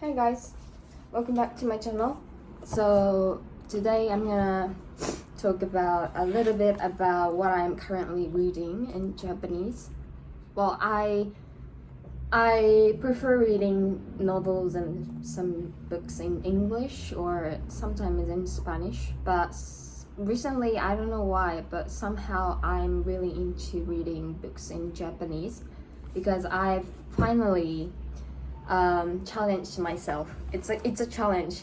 Hey guys, welcome back to my channel. So today I'm gonna talk about a little bit about what I'm currently reading in Japanese. Well, I prefer reading novels and some books in English or sometimes in Spanish, but recently I don't know why, but somehow I'm really into reading books in Japanese because I've finally challenged myself. It's a challenge.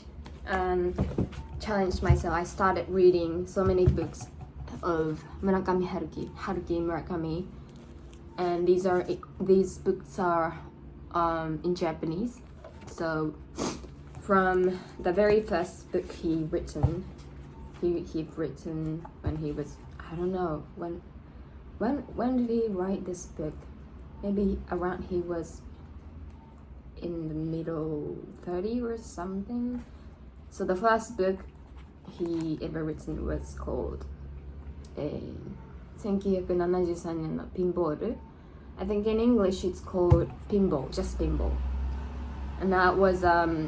Challenged myself. I started reading so many books of Haruki Murakami, and these books are in Japanese. So from the very first book he written when he was, I don't know when did he write this book? Maybe around he was in the middle 30 or something. So the first book he ever written was called 1973年の Pinball. I think in English it's called Pinball, just Pinball. And that was how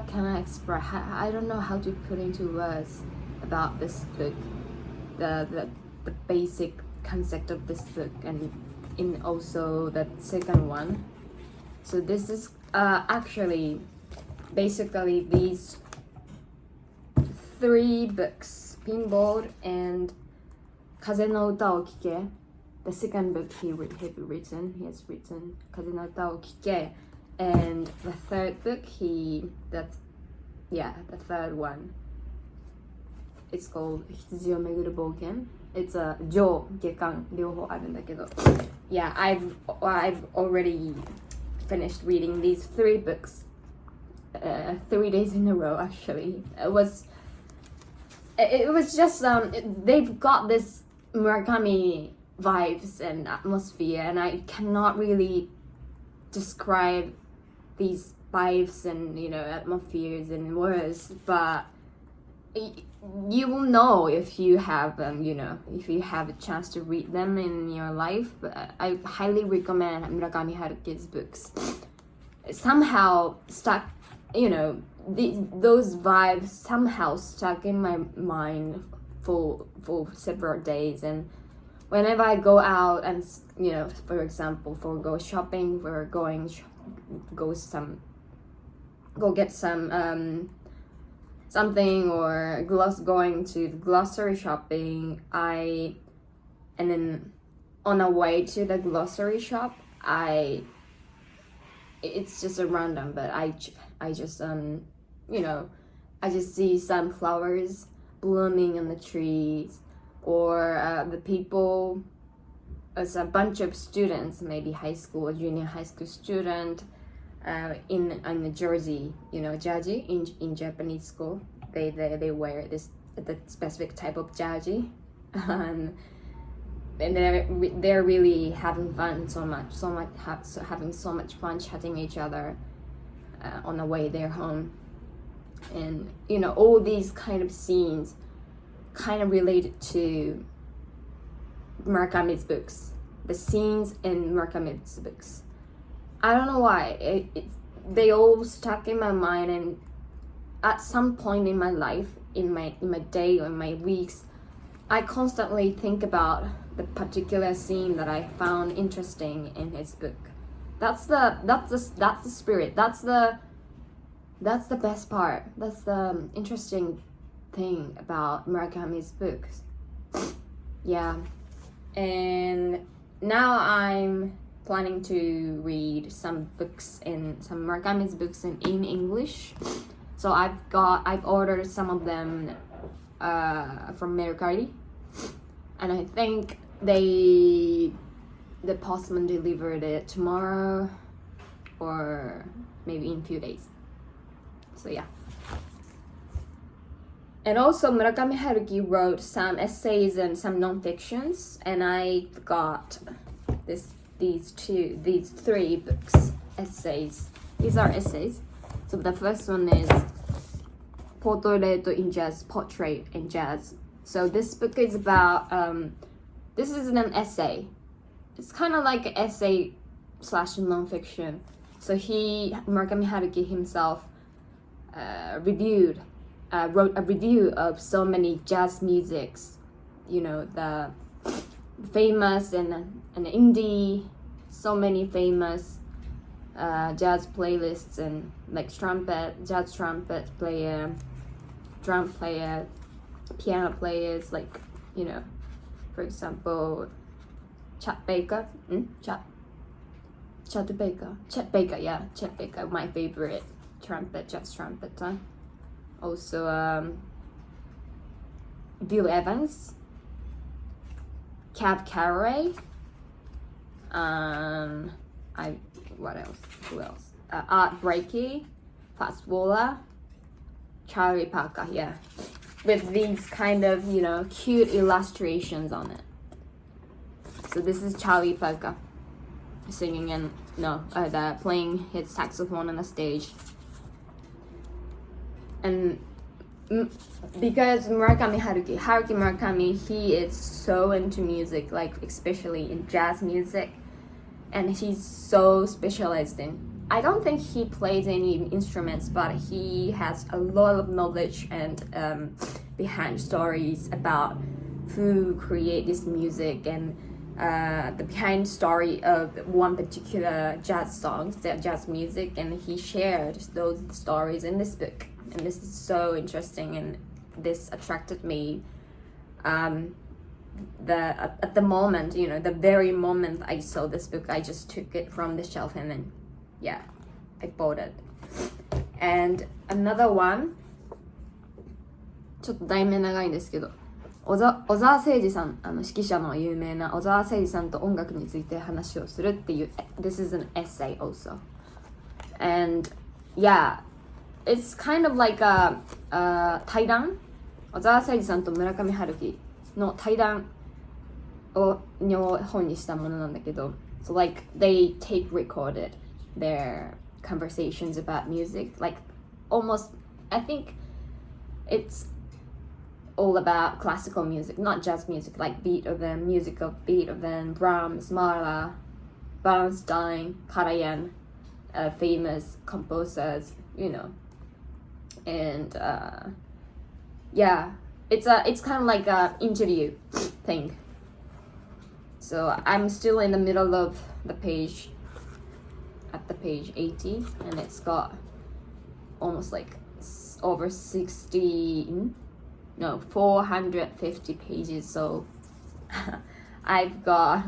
can I express, I don't know how to put into words about this book, the basic concept of this book, and in also the second one. So this is actually basically these three books, Pinball and Kaze no Uta o Kike. The second book he has written Kaze no Uta o Kike, and the third book the third one, it's called Hitsujou Meguru Bouken. It's a 上下巻両方あるんだけど、yeah, I've already finished reading these three books 3 days in a row. Actually, it was just they've got this Murakami vibes and atmosphere, and I cannot really describe these vibes and atmospheres in words, but you will know if you have if you have a chance to read them in your life. I highly recommend Murakami Haruki's books. Somehow stuck, those vibes somehow stuck in my mind for several days, and whenever I go out and for example go shopping, for go get some something, or going to the grocery shopping, and then on the way to the grocery shop, it's just a random, but I just I just see sunflowers blooming on the trees, or the people, as a bunch of students, maybe high school or junior high school student, in the jersey, jersey in Japanese school, they wear the specific type of jersey, and they're really having fun having so much fun chatting each other on the way there home, and all these kind of scenes kind of related to Murakami's books, the scenes in Murakami's books. I don't know why they all stuck in my mind, and at some point in my life, in my day or in my weeks, I constantly think about the particular scene that I found interesting in his book. That's the spirit. That's the best part. That's the interesting thing about Murakami's books. Yeah, and now I'm planning to read some Murakami's books in English. So I've ordered some of them from Mercari, and I think the postman delivered it tomorrow or maybe in a few days. So yeah. And also Murakami Haruki wrote some essays and some non-fictions, and I got these three books, essays. These are essays. So the first one is Portrait in Jazz. So this book is about this is an essay. It's kind of like an essay / non-fiction. So Murakami Haruki himself wrote a review of so many jazz musics, the famous and indie, so many famous jazz playlists, and like jazz trumpet player, drum player, piano players, like, for example, Chet Baker, my favorite jazz trumpeter. Also, Bill Evans, Cab Caraway, what else? Who else? Art Blakey, Fats Waller, Charlie Parker, yeah. With these kind of, cute illustrations on it. So this is Charlie Parker singing and playing his saxophone on the stage. And because Haruki Murakami, he is so into music, like especially in jazz music, and he's so specialized in. I don't think he plays any instruments, but he has a lot of knowledge and behind stories about who create this music and the behind story of one particular jazz song, jazz music, and he shared those stories in this book. And this is so interesting, and this attracted me. At the moment, the very moment I saw this book, I just took it from the shelf and then, I bought it. And another one, ちょっと題名長いんですけど、小沢誠二さん、指揮者の有名な小沢誠二さんと音楽について話をするっていう、this is an essay also. And it's kind of like a 対談、小沢誠二さんと村上春樹の対談を本にしたものなんだけど、so like they tape recorded their conversations about music, like almost, I think it's all about classical music, not jazz music, like Beethoven, Brahms, Mahler, Bernstein, Karajan, famous composers, and it's kind of like a interview thing. So I'm still in the middle of the page, at the page 80, and it's got almost like over 450 pages. So I've got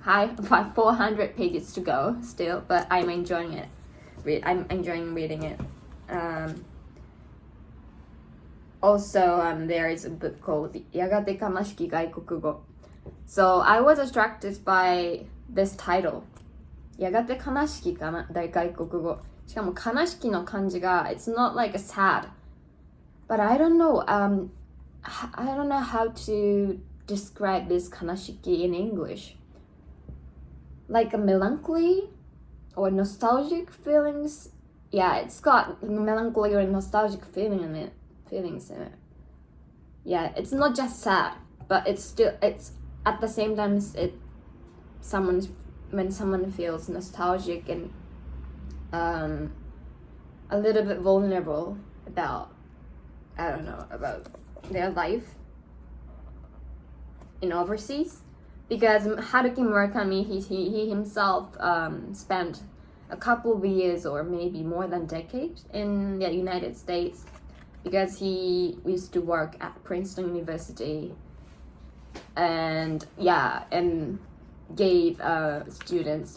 400 pages to go still, but I'm enjoying it. I'm enjoying reading it. Also, there is a book called やがて悲しき外国語. So I was attracted by this title. やがて悲しき外国語. しかも悲しきの漢字が it's not like a sad, but I don't know how to describe this 悲しき in English. Like a melancholy or nostalgic feelings. Yeah, it's got melancholy or nostalgic feelings in it. Yeah, it's not just sad, but it's at the same time when someone feels nostalgic and a little bit vulnerable about their life in overseas, because Haruki Murakami, he himself spent a couple of years or maybe more than decades in the United States, because he used to work at Princeton University and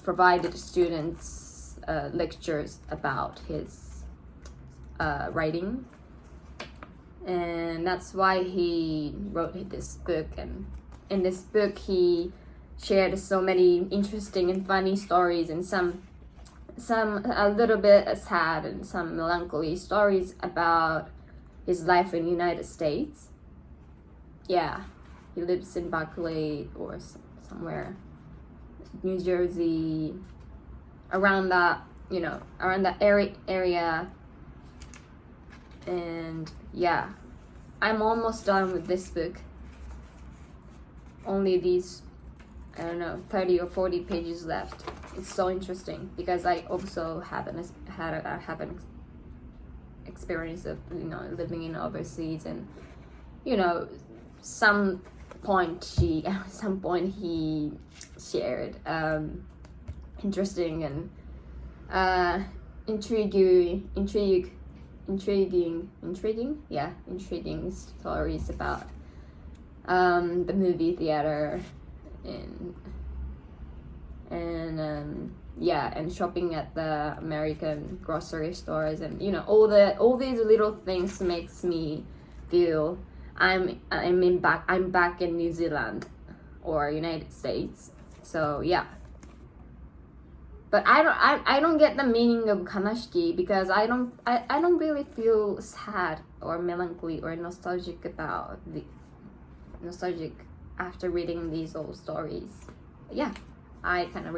provided students lectures about his writing, and that's why he wrote this book. And in this book he shared so many interesting and funny stories, and some a little bit sad and some melancholy stories about his life in the United States. Yeah, he lives in Berkeley or somewhere, New Jersey, around that area. And I'm almost done with this book. Only these, 30 or 40 pages left. it's so interesting because I also have an experience of living in overseas, and some point he shared interesting and intriguing stories about the movie theater and shopping at the American grocery stores, and all these little things makes me feel I'm back in New Zealand or United States. So yeah. But I don't get the meaning of kanashiki because I don't really feel sad or melancholy or nostalgic after reading these old stories. But yeah, I kind of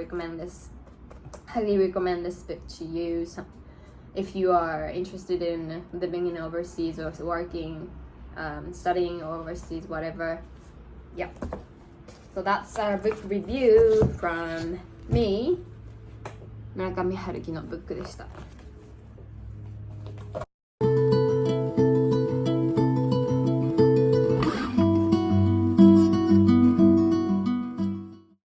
highly recommend this book to you. So if you are interested in living in overseas or working, studying overseas, whatever. Yeah. So that's our book review from me. 村上春樹のブックでした。